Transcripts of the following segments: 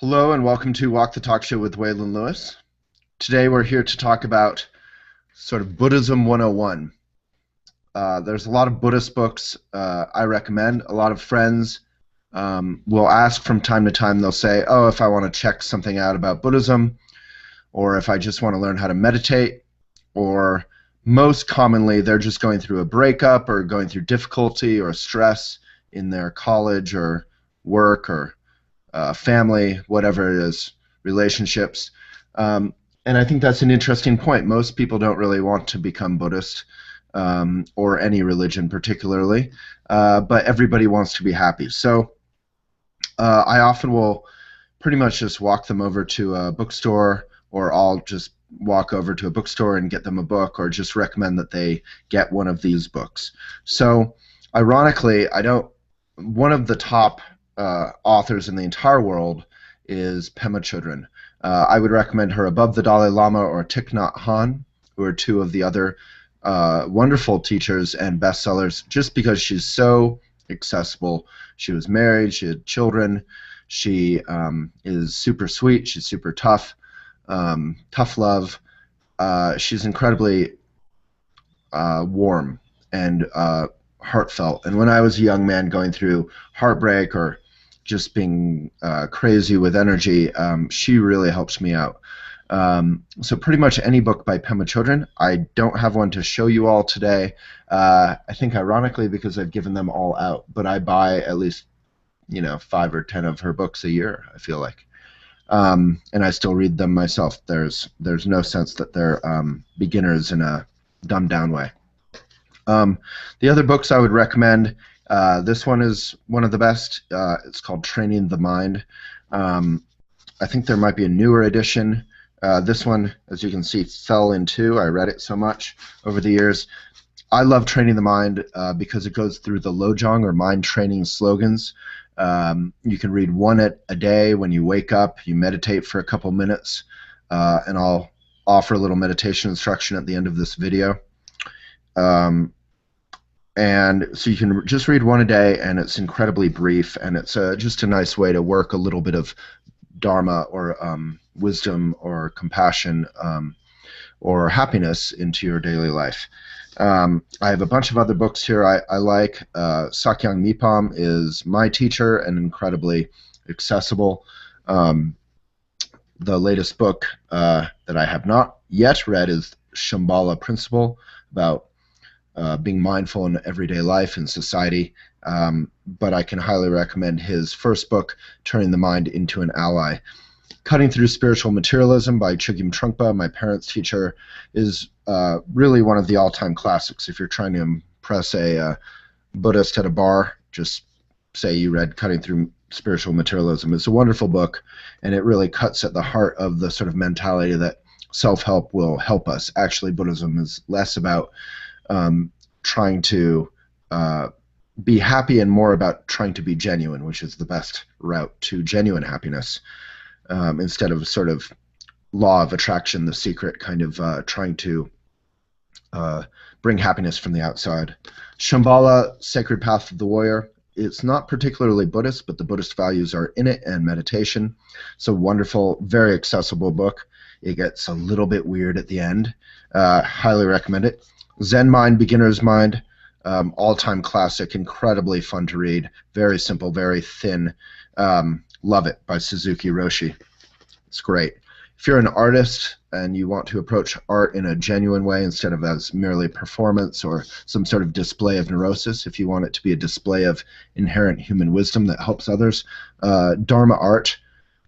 Hello and welcome to Walk the Talk Show with Waylon Lewis. Today we're here to talk about sort of Buddhism 101. There's a lot of Buddhist books I recommend. A lot of friends will ask from time to time, they'll say, oh, if I want to check something out about Buddhism, or if I just want to learn how to meditate, or most commonly they're just going through a breakup or going through difficulty or stress in their college or work or family, whatever it is, relationships. And I think that's an interesting point. Most people don't really want to become Buddhist or any religion particularly, but everybody wants to be happy. So I often will pretty much just walk them over to a bookstore, or I'll just walk over to a bookstore and get them a book, or just recommend that they get one of these books. So ironically, one of the top authors in the entire world is Pema Chodron. I would recommend her above the Dalai Lama or Thich Nhat Hanh, who are two of the other wonderful teachers and bestsellers, just because she's so accessible. She was married, she had children, she is super sweet, she's super tough, tough love. She's incredibly warm and heartfelt. And when I was a young man going through heartbreak or just being crazy with energy, she really helps me out. So pretty much any book by Pema Chodron. I don't have one to show you all today. I think ironically because I've given them all out, but I buy at least 5 or 10 of her books a year, I feel like. And I still read them myself. There's no sense that they're beginners in a dumbed down way. The other books I would recommend, this one is one of the best. It's called Training the Mind. I think there might be a newer edition. This one, as you can see, fell in two. I read it so much over the years. I love Training the Mind because it goes through the Lojong, or mind training slogans. You can read one a day when you wake up. You meditate for a couple minutes, and I'll offer a little meditation instruction at the end of this video. And so you can just read one a day, and it's incredibly brief, and it's just a nice way to work a little bit of dharma or wisdom or compassion or happiness into your daily life. I have a bunch of other books here I like. Sakyong Mipam is my teacher and incredibly accessible. The latest book that I have not yet read is Shambhala Principle, about being mindful in everyday life and society, but I can highly recommend his first book, Turning the Mind into an Ally. Cutting Through Spiritual Materialism by Chogyam Trungpa, my parents' teacher, is really one of the all-time classics. If you're trying to impress a Buddhist at a bar, just say you read Cutting Through Spiritual Materialism. It's a wonderful book, and it really cuts at the heart of the sort of mentality that self-help will help us. Actually, Buddhism is less about trying to be happy and more about trying to be genuine, which is the best route to genuine happiness, instead of sort of law of attraction, the secret kind of trying to bring happiness from the outside. Shambhala, Sacred Path of the Warrior. It's not particularly Buddhist, but the Buddhist values are in it, and meditation. It's a wonderful, very accessible book. It gets a little bit weird at the end. Highly recommend it. Zen Mind, Beginner's Mind, all-time classic, incredibly fun to read, very simple, very thin. Love it, by Suzuki Roshi. It's great. If you're an artist and you want to approach art in a genuine way instead of as merely performance or some sort of display of neurosis, if you want it to be a display of inherent human wisdom that helps others, Dharma Art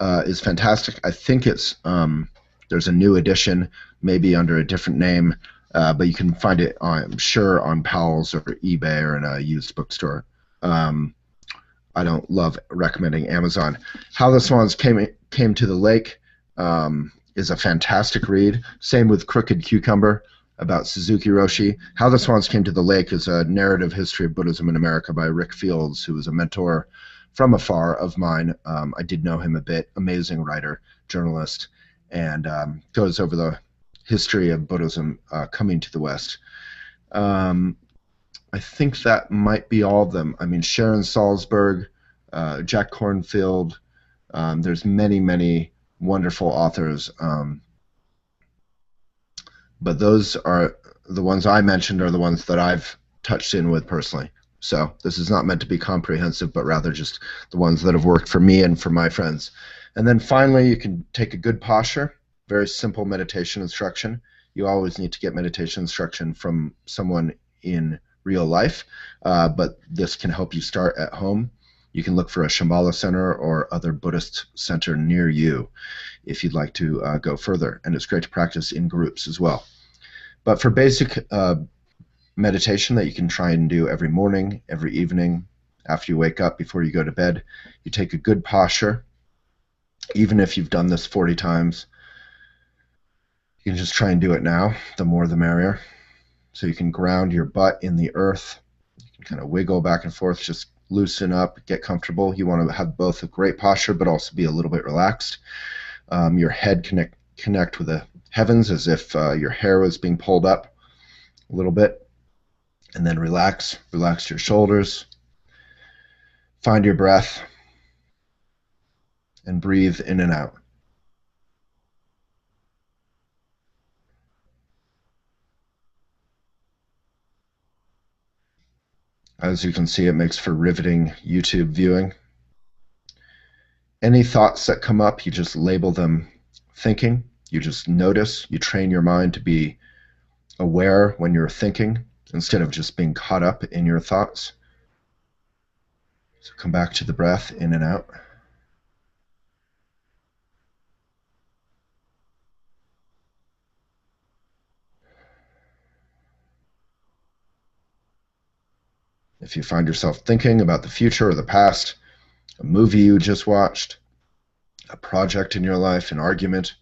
is fantastic. I think it's there's a new edition, maybe under a different name, but you can find it, I'm sure, on Powell's or eBay or in a used bookstore. I don't love recommending Amazon. How the Swans Came to the Lake is a fantastic read. Same with Crooked Cucumber, about Suzuki Roshi. How the Swans Came to the Lake is a narrative history of Buddhism in America by Rick Fields, who was a mentor from afar of mine. I did know him a bit. Amazing writer, journalist, and goes over the history of Buddhism coming to the West. I think that might be all of them. I mean, Sharon Salzberg, Jack Kornfield, There's many, many wonderful authors, but those are the ones I mentioned are the ones that I've touched in with personally. So this is not meant to be comprehensive, but rather just the ones that have worked for me and for my friends. And then finally, you can take a good posture. Very simple meditation instruction. You always need to get meditation instruction from someone in real life, but this can help you start at home. You can look for a Shambhala center or other Buddhist center near you if you'd like to go further. And it's great to practice in groups as well. But for basic meditation that you can try and do every morning, every evening, after you wake up, before you go to bed, you take a good posture. Even if you've done this 40 times, you can just try and do it now. The more the merrier. So you can ground your butt in the earth. You can kind of wiggle back and forth, just loosen up, get comfortable. You want to have both a great posture, but also be a little bit relaxed. Your head connect with the heavens as if your hair was being pulled up a little bit. And then relax your shoulders. Find your breath and breathe in and out. As you can see, it makes for riveting YouTube viewing. Any thoughts that come up, you just label them thinking. You just notice. You train your mind to be aware when you're thinking instead of just being caught up in your thoughts. So come back to the breath in and out. If you find yourself thinking about the future or the past, a movie you just watched, a project in your life, an argument,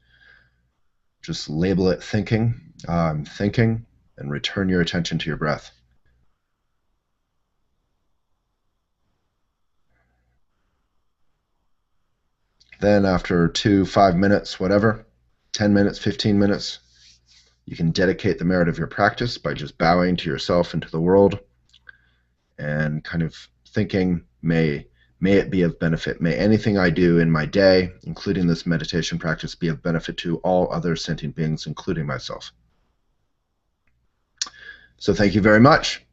just label it thinking. I'm thinking, and return your attention to your breath. Then after 2, 5 minutes, whatever, 10 minutes, 15 minutes, you can dedicate the merit of your practice by just bowing to yourself and to the world and kind of thinking, may it be of benefit. May anything I do in my day, including this meditation practice, be of benefit to all other sentient beings, including myself. So thank you very much.